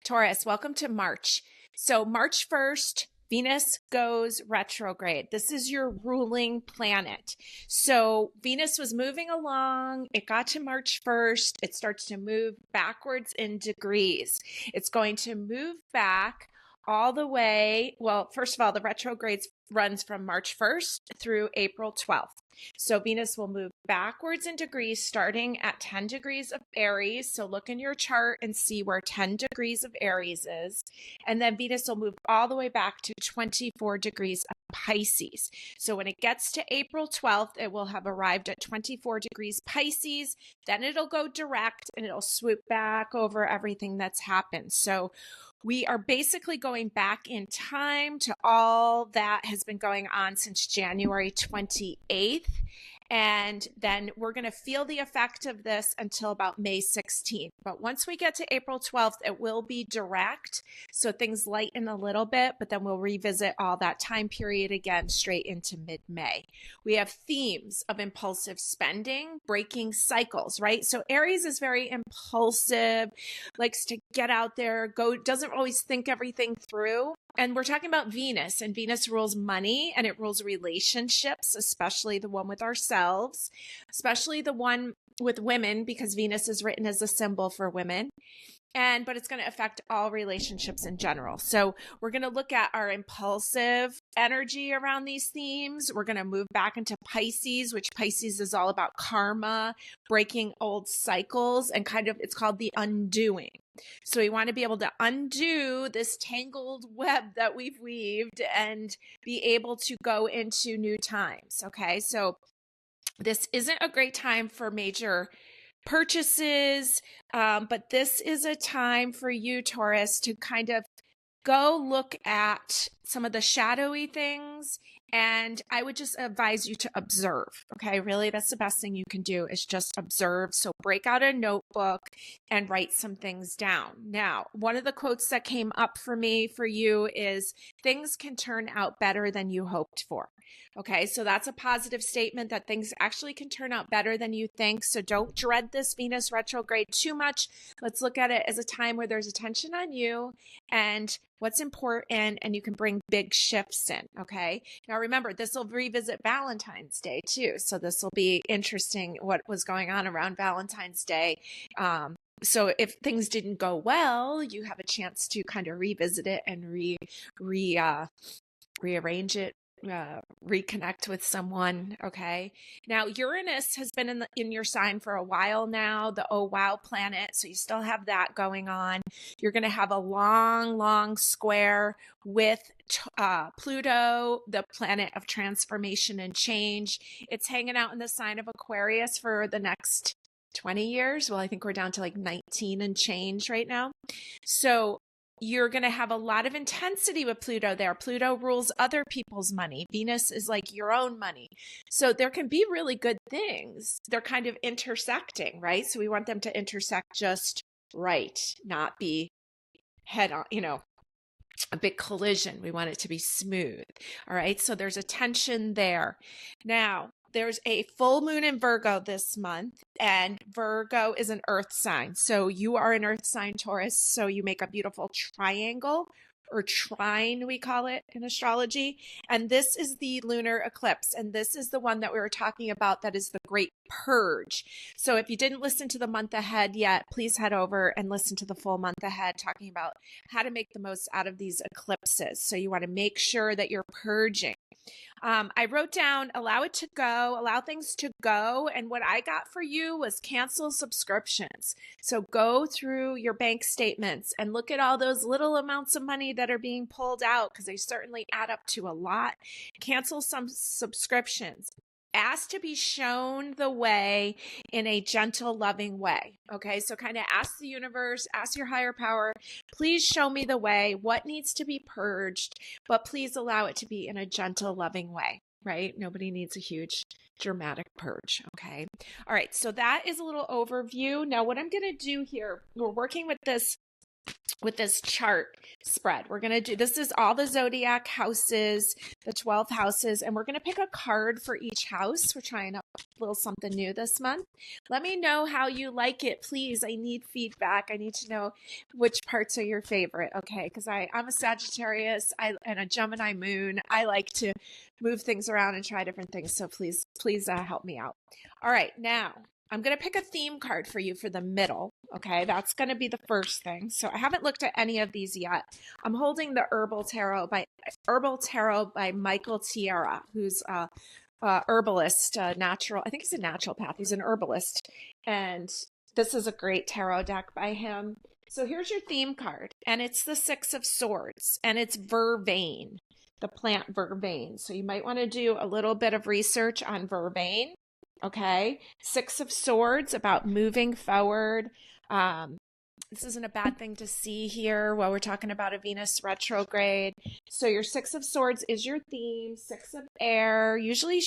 Taurus, welcome to March. So March 1st, Venus goes retrograde. This is your ruling planet. So Venus was moving along. It got to March 1st. It starts to move backwards in degrees. It's going to move back all the way. Well, first of all, the retrogrades runs from March 1st through April 12th. So Venus will move backwards in degrees starting at 10 degrees of Aries. So look in your chart and see where 10 degrees of Aries is. And then Venus will move all the way back to 24 degrees of Pisces. So when it gets to April 12th, it will have arrived at 24 degrees Pisces. Then it'll go direct and it'll swoop back over everything that's happened. So we are basically going back in time to all that has been going on since January 28th. And then we're going to feel the effect of this until about May 16th. But once we get to April 12th, it will be direct. So things lighten a little bit, but then we'll revisit all that time period again straight into mid-May. We have themes of impulsive spending, breaking cycles, right? So Aries is very impulsive, likes to get out there, doesn't always think everything through. And we're talking about Venus, and Venus rules money and it rules relationships, especially the one with ourselves, especially the one with women, because Venus is written as a symbol for women. But it's going to affect all relationships in general. So we're going to look at our impulsive energy around these themes. We're going to move back into Pisces, which Pisces is all about karma, breaking old cycles, and it's called the undoing. So we want to be able to undo this tangled web that we've weaved and be able to go into new times. Okay. So this isn't a great time for major purchases, but this is a time for you, Taurus, to kind of go look at some of the shadowy things. And I would just advise you to observe. Okay. Really, that's the best thing you can do is just observe. So break out a notebook and write some things down. Now, one of the quotes that came up for me for you is things can turn out better than you hoped for. Okay. So that's a positive statement that things actually can turn out better than you think. So don't dread this Venus retrograde too much. Let's look at it as a time where there's attention on you and what's important, and you can bring big shifts in. Okay. Now remember, this will revisit Valentine's Day too. So this will be interesting what was going on around Valentine's Day. So if things didn't go well, you have a chance to kind of revisit it and rearrange it, reconnect with someone. Okay. Now Uranus has been in your sign for a while now, the oh wow planet. So you still have that going on. You're going to have a long square with Pluto, the planet of transformation and change. It's hanging out in the sign of Aquarius for the next 20 years. Well, I think we're down to like 19 and change right now. So you're going to have a lot of intensity with Pluto there. Pluto rules other people's money. Venus is like your own money. So there can be really good things. They're kind of intersecting, right? So we want them to intersect just right, not be head on, a big collision. We want it to be smooth. All right. So there's a tension there. Now, there's a full moon in Virgo this month, and Virgo is an earth sign. So you are an earth sign, Taurus. So you make a beautiful triangle, or trine, we call it in astrology. And this is the lunar eclipse. And this is the one that we were talking about that is the great purge. So if you didn't listen to the month ahead yet, please head over and listen to the full month ahead talking about how to make the most out of these eclipses. So you want to make sure that you're purging. I wrote down, allow it to go, allow things to go. And what I got for you was cancel subscriptions. So go through your bank statements and look at all those little amounts of money that are being pulled out, because they certainly add up to a lot. Cancel some subscriptions. Ask to be shown the way in a gentle, loving way. Okay, so kind of ask the universe, ask your higher power, please show me the way, what needs to be purged, but please allow it to be in a gentle, loving way, right? Nobody needs a huge, dramatic purge. Okay, all right, so that is a little overview. Now, what I'm going to do here, we're working with this with this chart spread. We're going to do, this is all the zodiac houses, the 12 houses, and we're going to pick a card for each house. We're trying a little something new this month. Let me know how you like it, please. I need feedback. I need to know which parts are your favorite, okay? Because I'm a Sagittarius and a Gemini moon. I like to move things around and try different things, so please help me out. All right, now I'm going to pick a theme card for you for the middle. Okay, that's going to be the first thing. So I haven't looked at any of these yet. I'm holding the Herbal Tarot by Michael Tierra, who's a herbalist, natural. I think he's a naturopath. He's an herbalist, and this is a great tarot deck by him. So here's your theme card, and it's the Six of Swords, and it's vervain, the plant vervain. So you might want to do a little bit of research on vervain. Okay, Six of Swords, about moving forward. This isn't a bad thing to see here while we're talking about a Venus retrograde. So your Six of Swords is your theme, Six of Air, usually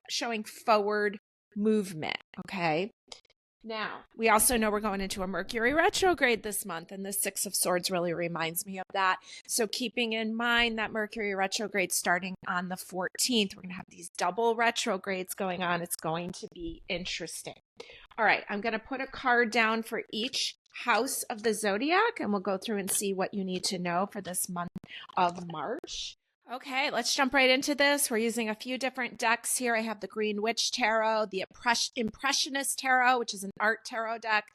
showing forward movement, okay? Now, we also know we're going into a Mercury retrograde this month, and the Six of Swords really reminds me of that. So keeping in mind that Mercury retrograde starting on the 14th, we're going to have these double retrogrades going on. It's going to be interesting. All right, I'm going to put a card down for each house of the zodiac, and we'll go through and see what you need to know for this month of March. Okay, let's jump right into this. We're using a few different decks here. I have the Green Witch Tarot, the Impressionist Tarot, which is an art tarot deck.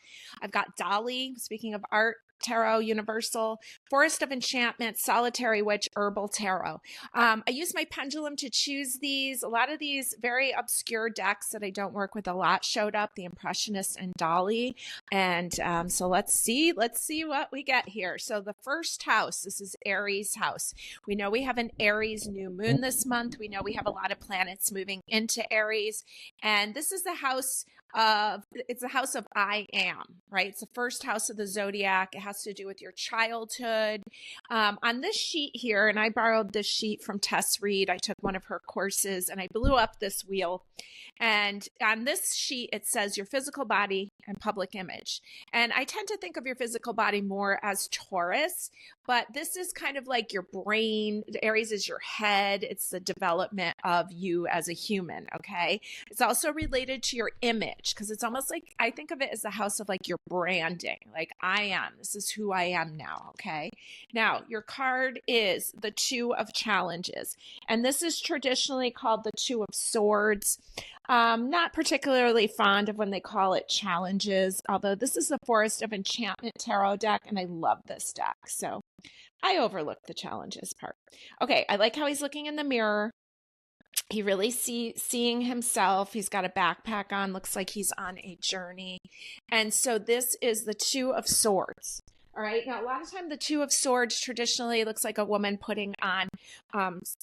I've got Dolly, speaking of art, Tarot Universal, Forest of Enchantment, Solitary Witch, Herbal Tarot. I use my pendulum to choose these. A lot of these very obscure decks that I don't work with a lot showed up, the Impressionist and Dolly. And so let's see what we get here. So the first house, this is Aries house. We know we have an Aries new moon this month. We know we have a lot of planets moving into Aries. And this is the house it's the house of I am, right? It's the first house of the zodiac. It has to do with your childhood. On this sheet here, and I borrowed this sheet from Tess Reed. I took one of her courses and I blew up this wheel. And on this sheet, it says your physical body and public image. And I tend to think of your physical body more as Taurus, but this is kind of like your brain. Aries is your head. It's the development of you as a human, okay? It's also related to your image because it's almost like, I think of it as the house of like your branding, like I am, this is who I am now, okay? Now, your card is the Two of Challenges, and this is traditionally called the Two of Swords. Not particularly fond of when they call it challenges, although this is the Forest of Enchantment tarot deck, and I love this deck, so I overlooked the challenges part. Okay, I like how he's looking in the mirror. He really seeing himself. He's got a backpack on, looks like he's on a journey. And so this is the Two of Swords. All right. Now, a lot of time, the Two of Swords traditionally looks like a woman putting on,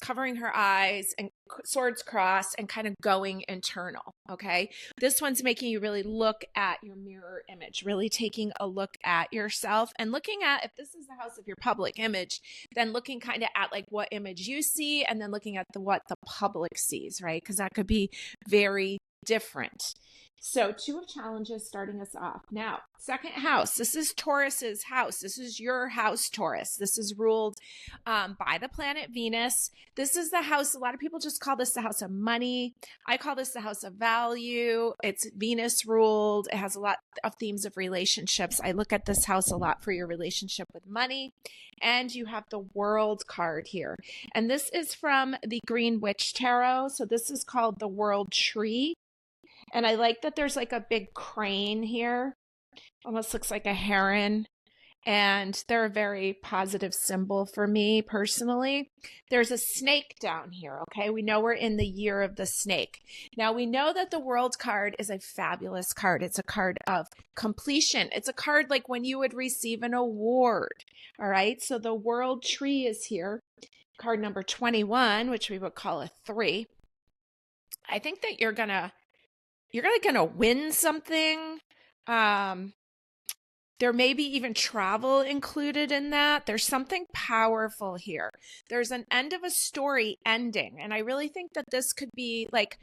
covering her eyes and swords crossed and kind of going internal. Okay. This one's making you really look at your mirror image, really taking a look at yourself and looking at, if this is the house of your public image, then looking kind of at like what image you see and then looking at what the public sees, right? Because that could be very different. So Two of Challenges starting us off. Now, second house, this is Taurus's house. This is your house, Taurus. This is ruled by the planet Venus. This is the house, a lot of people just call this the house of money. I call this the house of value. It's Venus ruled. It has a lot of themes of relationships. I look at this house a lot for your relationship with money. And you have the World card here. And this is from the Green Witch Tarot. So this is called the World Tree. And I like that there's like a big crane here. Almost looks like a heron. And they're a very positive symbol for me personally. There's a snake down here, okay? We know we're in the year of the snake. Now, we know that the World card is a fabulous card. It's a card of completion. It's a card like when you would receive an award, all right? So the World Tree is here. Card number 21, which we would call a 3. I think that you're gonna win something. There may be even travel included in that. There's something powerful here. There's an end of a story ending. And I really think that this could be like,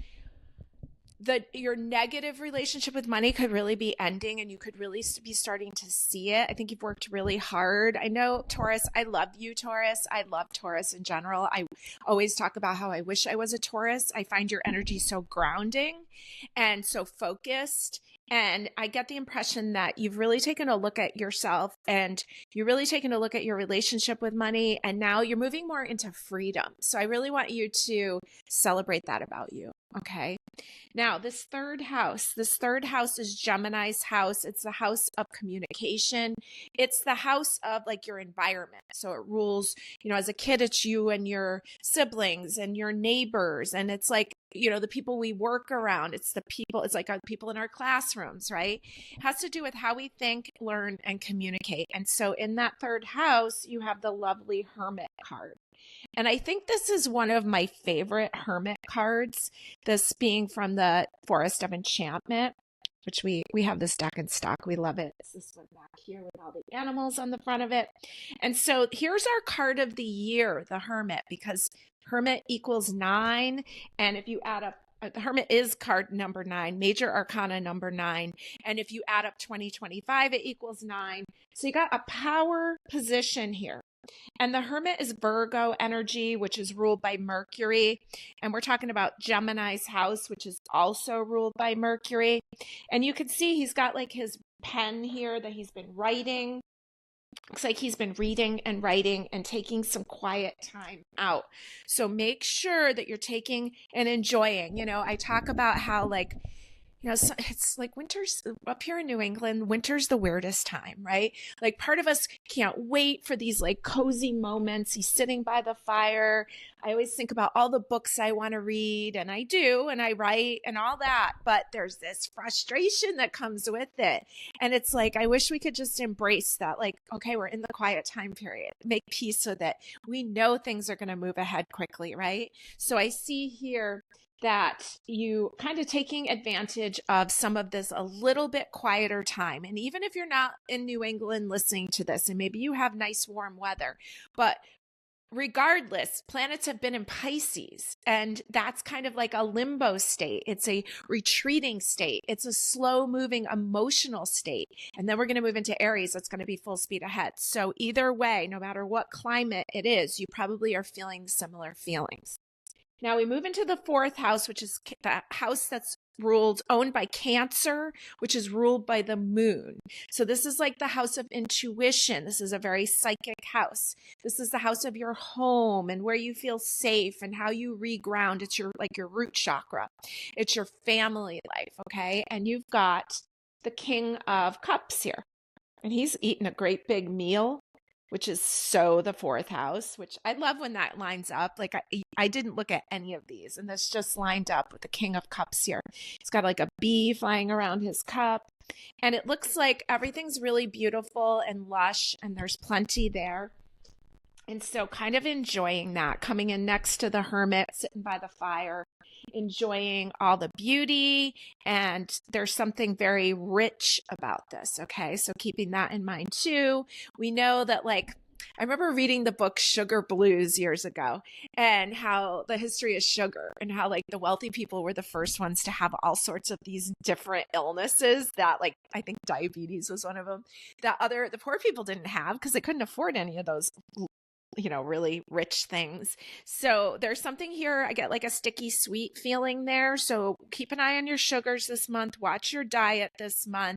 your negative relationship with money could really be ending, and you could really be starting to see it. I think you've worked really hard. I know, Taurus, I love you, Taurus. I love Taurus in general. I always talk about how I wish I was a Taurus. I find your energy so grounding and so focused. And I get the impression that you've really taken a look at yourself, and you're really taking a look at your relationship with money. And now you're moving more into freedom. So I really want you to celebrate that about you. Okay. Now, this third house is Gemini's house. It's the house of communication. It's the house of like your environment. So it rules, as a kid, it's you and your siblings and your neighbors. And it's like, the people we work around. It's like people in our classrooms, right? It has to do with how we think, learn, and communicate. And so in that third house, you have the lovely Hermit card. And I think this is one of my favorite Hermit cards, this being from the Forest of Enchantment, which we have this deck in stock. We love it. It's this one back here with all the animals on the front of it. And so here's our card of the year, the Hermit, because Hermit equals 9. And if you add up, the Hermit is card number 9, major arcana number 9. And if you add up 2025, it equals 9. So you got a power position here. And the Hermit is Virgo energy, which is ruled by Mercury. And we're talking about Gemini's house, which is also ruled by Mercury. And you can see he's got like his pen here that he's been writing. Looks like he's been reading and writing and taking some quiet time out. So make sure that you're taking and enjoying. I talk about how it's like winter's up here in New England. Winter's the weirdest time, right? Like part of us can't wait for these like cozy moments. He's sitting by the fire. I always think about all the books I want to read, and I do, and I write and all that. But there's this frustration that comes with it. And it's like, I wish we could just embrace that. Like, okay, we're in the quiet time period. Make peace so that we know things are going to move ahead quickly, right? So I see here that you kind of taking advantage of some of this a little bit quieter time. And even if you're not in New England listening to this, and maybe you have nice warm weather, but regardless, planets have been in Pisces, and that's kind of like a limbo state. It's a retreating state. It's a slow moving emotional state. And then we're going to move into Aries. That's going to be full speed ahead. So either way, no matter what climate it is, you probably are feeling similar feelings. Now we move into the fourth house, which is the house that's owned by Cancer, which is ruled by the moon. So this is like the house of intuition. This is a very psychic house. This is the house of your home and where you feel safe and how you reground. It's your root chakra. It's your family life. Okay. And you've got the King of Cups here, and he's eating a great big meal, which is so the fourth house, which I love when that lines up. Like I didn't look at any of these, and this just lined up with the King of Cups here. He's got like a bee flying around his cup, and it looks like everything's really beautiful and lush, and there's plenty there. And so kind of enjoying that, coming in next to the Hermit, sitting by the fire, enjoying all the beauty. And there's something very rich about this. Okay. So keeping that in mind too. We know that I remember reading the book Sugar Blues years ago, and how the history of sugar and how the wealthy people were the first ones to have all sorts of these different illnesses that I think diabetes was one of them that the poor people didn't have because they couldn't afford any of those really rich things. So there's something here. I get a sticky sweet feeling there. So keep an eye on your sugars this month, watch your diet this month,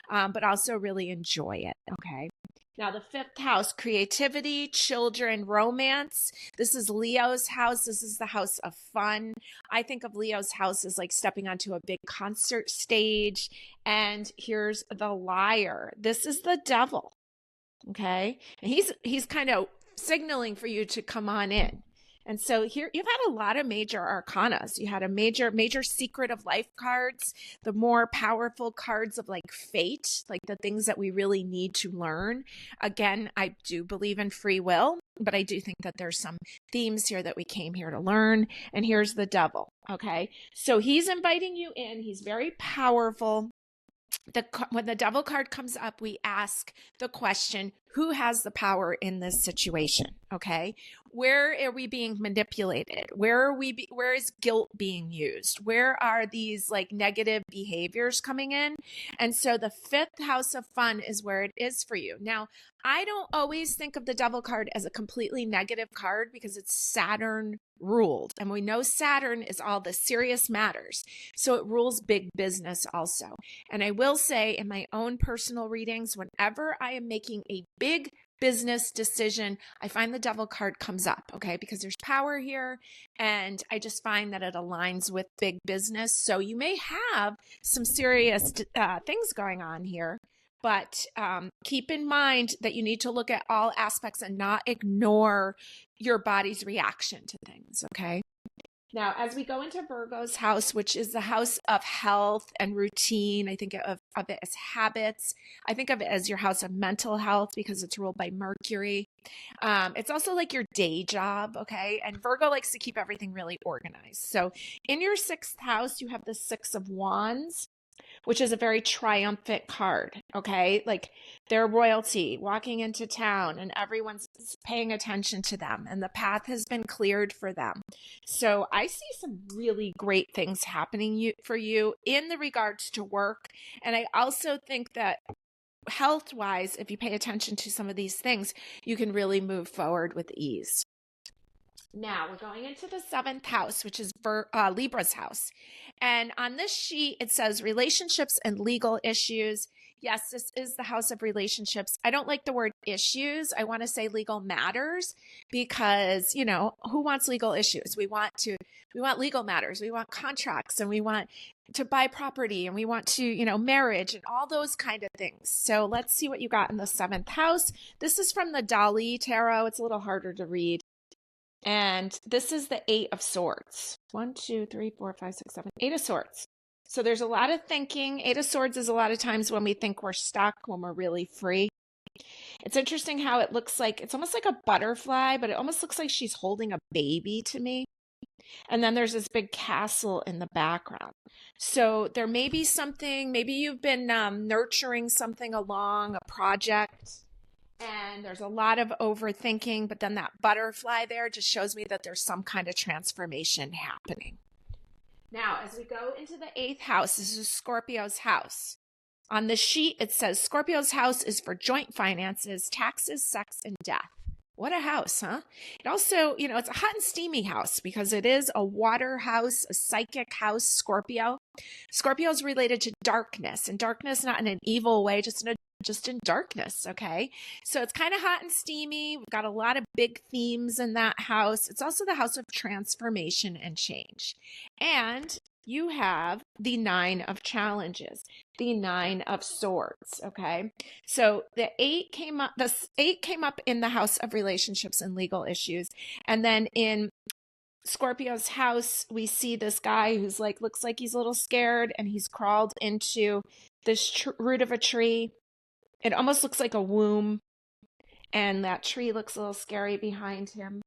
but also really enjoy it. Okay. Now the fifth house, creativity, children, romance. This is Leo's house. This is the house of fun. I think of Leo's house as stepping onto a big concert stage. And here's the Liar. This is the devil. Okay. And he's kind of signaling for you to come on in. And so here you've had a lot of major arcanas. You had a major secret of life cards, the more powerful cards of fate, the things that we really need to learn. Again, I do believe in free will, but I do think that there's some themes here that we came here to learn. And here's the devil. Okay. So he's inviting you in. He's very powerful. When the devil card comes up, we ask the question, who has the power in this situation? Okay. Where are we being manipulated? Where is guilt being used? Where are these like negative behaviors coming in? And so the fifth house of fun is where it is for you. Now, I don't always think of the devil card as a completely negative card because it's Saturn ruled. And we know Saturn is all the serious matters. So it rules big business also. And I will say in my own personal readings, whenever I am making a big business decision, I find the devil card comes up, okay, because there's power here. And I just find that it aligns with big business. So you may have some serious things going on here. But keep in mind that you need to look at all aspects and not ignore your body's reaction to things, okay? Now, as we go into Virgo's house, which is the house of health and routine, I think of it as habits. I think of it as your house of mental health because it's ruled by Mercury. It's also like your day job, okay? And Virgo likes to keep everything really organized. So in your sixth house, you have the Six of Wands, which is a very triumphant card, okay? Like they're royalty walking into town and everyone's paying attention to them and the path has been cleared for them. So I see some really great things happening for you in the regards to work. And I also think that health-wise, if you pay attention to some of these things, you can really move forward with ease. Now we're going into the seventh house, which is Libra's house. And on this sheet, it says relationships and legal issues. Yes, this is the house of relationships. I don't like the word issues. I want to say legal matters because, you know, who wants legal issues? We want legal matters. We want contracts and we want to buy property and we want to, you know, marriage and all those kind of things. So let's see what you got in the seventh house. This is from the Dali Tarot. It's a little harder to read. And this is the Eight of Swords. 1, 2, 3, 4, 5, 6, 7, 8 of Swords. So there's a lot of thinking. Eight of Swords is a lot of times when we think we're stuck, when we're really free. It's interesting how it looks like, it's almost like a butterfly, but it almost looks like she's holding a baby to me. And then there's this big castle in the background. So there may be something, maybe you've been nurturing something along a project. And there's a lot of overthinking, but then that butterfly there just shows me that there's some kind of transformation happening. Now, as we go into the eighth house, this is Scorpio's house. On the sheet, it says Scorpio's house is for joint finances, taxes, sex, and death. What a house, huh? It also, you know, it's a hot and steamy house because it is a water house, a psychic house, Scorpio. Scorpio is related to darkness, and darkness not in an evil way, just in darkness, okay? So it's kind of hot and steamy. We've got a lot of big themes in that house. It's also the house of transformation and change. And you have the Nine of Challenges, the Nine of Swords, okay? So the eight came up in the house of relationships and legal issues. And then in Scorpio's house, we see this guy who's like, looks like he's a little scared and he's crawled into this root of a tree. It almost looks like a womb, and that tree looks a little scary behind him.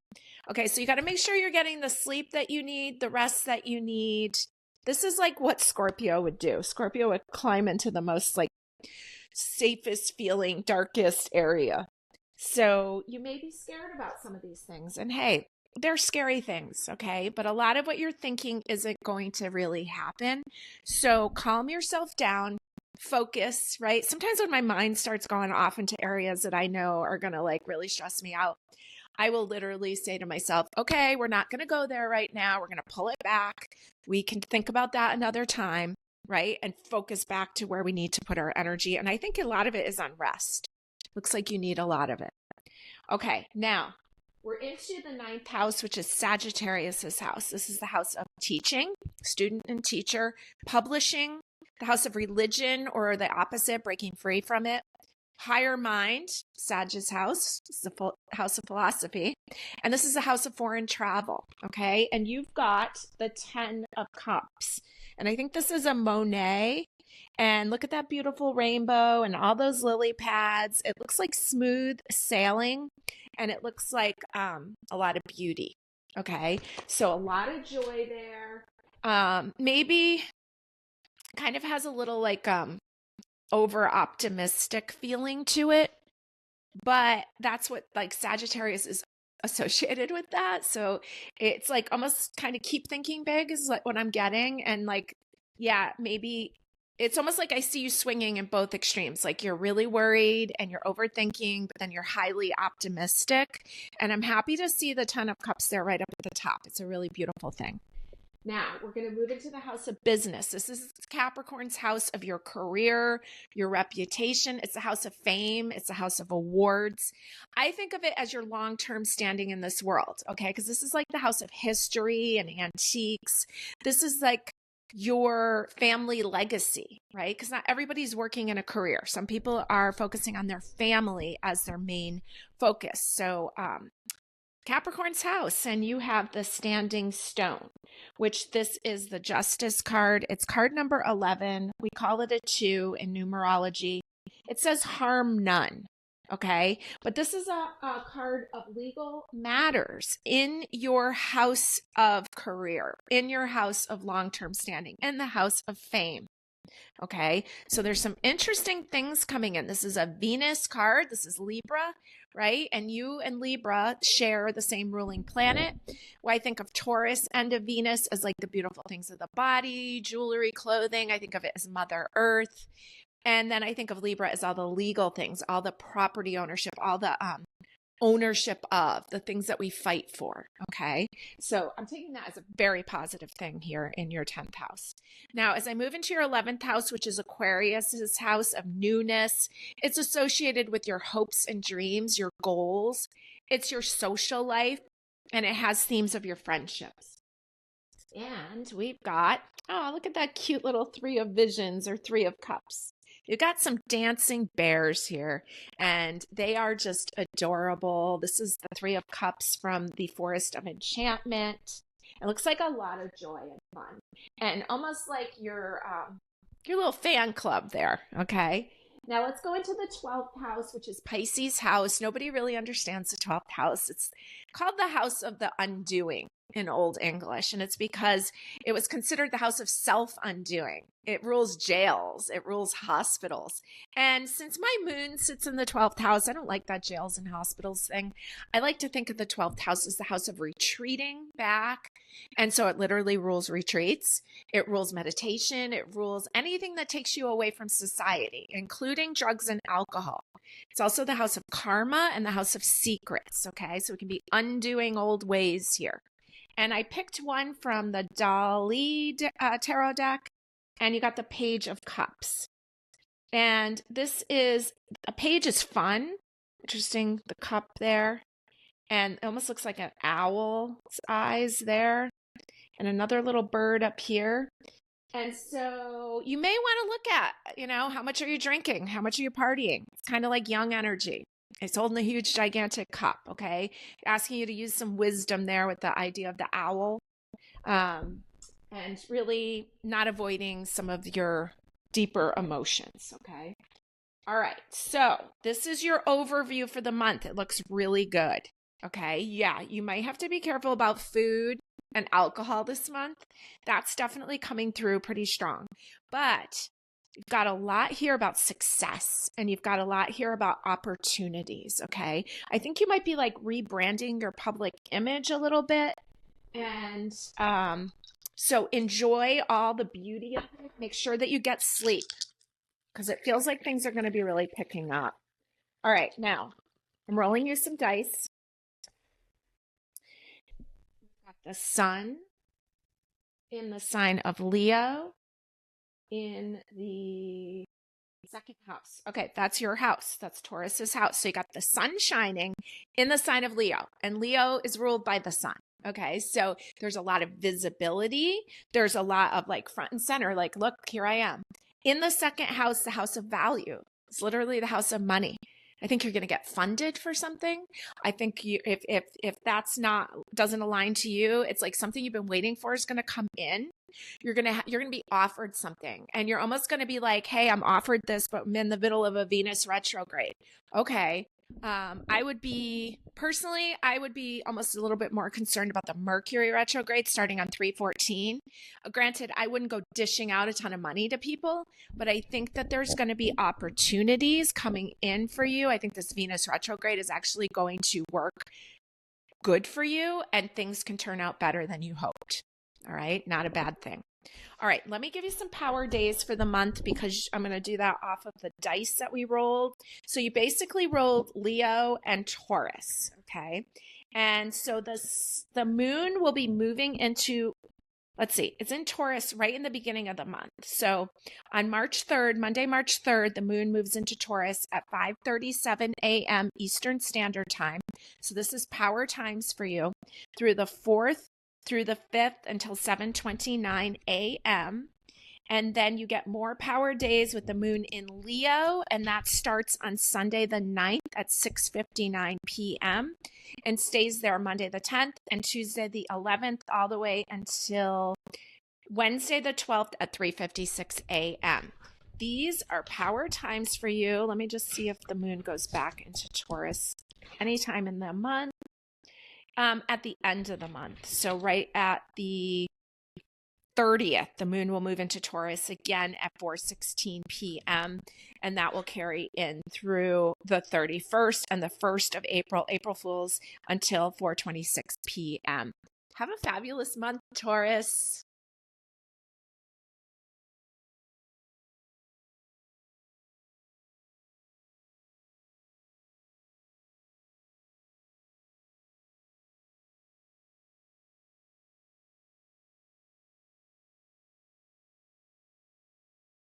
Okay, so you got to make sure you're getting the sleep that you need, the rest that you need. This is like what Scorpio would do. Scorpio would climb into the most like safest feeling, darkest area. So you may be scared about some of these things. And hey, they're scary things, okay? But a lot of what you're thinking isn't going to really happen. So calm yourself down. Focus, right? Sometimes when my mind starts going off into areas that I know are going to like really stress me out, I will literally say to myself, okay, we're not going to go there right now. We're going to pull it back. We can think about that another time, right? And focus back to where we need to put our energy. And I think a lot of it is on rest. Looks like you need a lot of it. Okay, now we're into the ninth house, which is Sagittarius's house. This is the house of teaching, student and teacher, publishing, the house of religion, or the opposite, breaking free from it. Higher mind, Sag's house, is the house of philosophy. And this is the house of foreign travel, okay? And you've got the 10 of cups. And I think this is a Monet. And look at that beautiful rainbow and all those lily pads. It looks like smooth sailing, and it looks like a lot of beauty, okay? So a lot of joy there. Maybe kind of has a little like over optimistic feeling to it. but that's what like Sagittarius is associated with that. So it's like almost kind of keep thinking big is like what I'm getting. And like, yeah, maybe it's almost like I see you swinging in both extremes. Like you're really worried and you're overthinking, but then you're highly optimistic. And I'm happy to see the 10 of Cups there right up at the top. It's a really beautiful thing. Now we're going to move into the house of business. This is Capricorn's house of your career, your reputation. It's a house of fame. It's a house of awards. I think of it as your long-term standing in this world, okay? Because this is like the house of history and antiques. This is like your family legacy, right? Because not everybody's working in a career. Some people are focusing on their family as their main focus. So, Capricorn's house, and you have the standing stone, which this is the Justice card. It's card number 11. We call it a 2 in numerology. It says harm none. Okay. But this is a card of legal matters in your house of career, in your house of long-term standing, in the house of fame. Okay. So there's some interesting things coming in. This is a Venus card. This is Libra, right? And you and Libra share the same ruling planet. Well, I think of Taurus and of Venus as like the beautiful things of the body, jewelry, clothing. I think of it as Mother Earth. And then I think of Libra as all the legal things, all the property ownership, all the ownership of the things that we fight for. Okay. So I'm taking that as a very positive thing here in your 10th house. Now, as I move into your 11th house, which is Aquarius's house of newness, it's associated with your hopes and dreams, your goals. It's your social life, and it has themes of your friendships. And we've got, oh, look at that cute little 3 of visions or 3 of cups. You've got some dancing bears here, and they are just adorable. This is the 3 of Cups from the Forest of Enchantment. It looks like a lot of joy and fun, and almost like your little fan club there, okay? Now let's go into the 12th house, which is Pisces house. Nobody really understands the 12th house. It's called the house of the undoing in Old English, and it's because it was considered the house of self-undoing. It rules jails, it rules hospitals. And since my moon sits in the 12th house, I don't like that jails and hospitals thing. I like to think of the 12th house as the house of retreating back. And so it literally rules retreats. It rules meditation. It rules anything that takes you away from society, including drugs and alcohol. It's also the house of karma and the house of secrets. Okay. So we can be undoing old ways here. And I picked one from the Dali tarot deck, and you got the Page of Cups. And this is, a page is fun. Interesting, the cup there. And it almost looks like an owl's eyes there. And another little bird up here. And so you may want to look at, how much are you drinking? How much are you partying? It's kind of like young energy. It's holding a huge, gigantic cup, okay? Asking you to use some wisdom there with the idea of the owl. And really not avoiding some of your deeper emotions, okay? All right, so this is your overview for the month. It looks really good, okay? Yeah, you might have to be careful about food and alcohol this month. That's definitely coming through pretty strong. But you've got a lot here about success, and you've got a lot here about opportunities, okay? I think you might be like rebranding your public image a little bit. And so enjoy all the beauty of it. Make sure that you get sleep, because it feels like things are going to be really picking up. All right, now I'm rolling you some dice. We've got the sun in the sign of Leo in the second house. Okay, that's your house. That's Taurus's house. So you got the sun shining in the sign of Leo, and Leo is ruled by the sun. Okay, so there's a lot of visibility. There's a lot of like front and center, like, look, here I am. In the second house, the house of value. It's literally the house of money. I think you're going to get funded for something. I think you, if that's doesn't align to you, it's like something you've been waiting for is going to come in. You're going to be offered something, and you're almost going to be like, hey, I'm offered this, but I'm in the middle of a Venus retrograde. Okay. I would be almost a little bit more concerned about the Mercury retrograde starting on 3/14. Granted, I wouldn't go dishing out a ton of money to people, but I think that there's going to be opportunities coming in for you. I think this Venus retrograde is actually going to work good for you, and things can turn out better than you hoped. All right, not a bad thing. All right, let me give you some power days for the month because I'm going to do that off of the dice that we rolled. So you basically rolled Leo and Taurus, okay? And so the moon will be moving into, let's see, it's in Taurus right in the beginning of the month. So on March 3rd, Monday, March 3rd, the moon moves into Taurus at 5:37 a.m. Eastern Standard Time. So this is power times for you through the 4th through the 5th until 7:29 a.m. And then you get more power days with the moon in Leo, and that starts on Sunday the 9th at 6:59 p.m. and stays there Monday the 10th and Tuesday the 11th all the way until Wednesday the 12th at 3:56 a.m. These are power times for you. Let me just see if the moon goes back into Taurus anytime in the month. At the end of the month. So right at the 30th, the moon will move into Taurus again at 4:16 p.m. and that will carry in through the 31st and the 1st of April, April Fools, until 4:26 p.m. Have a fabulous month, Taurus.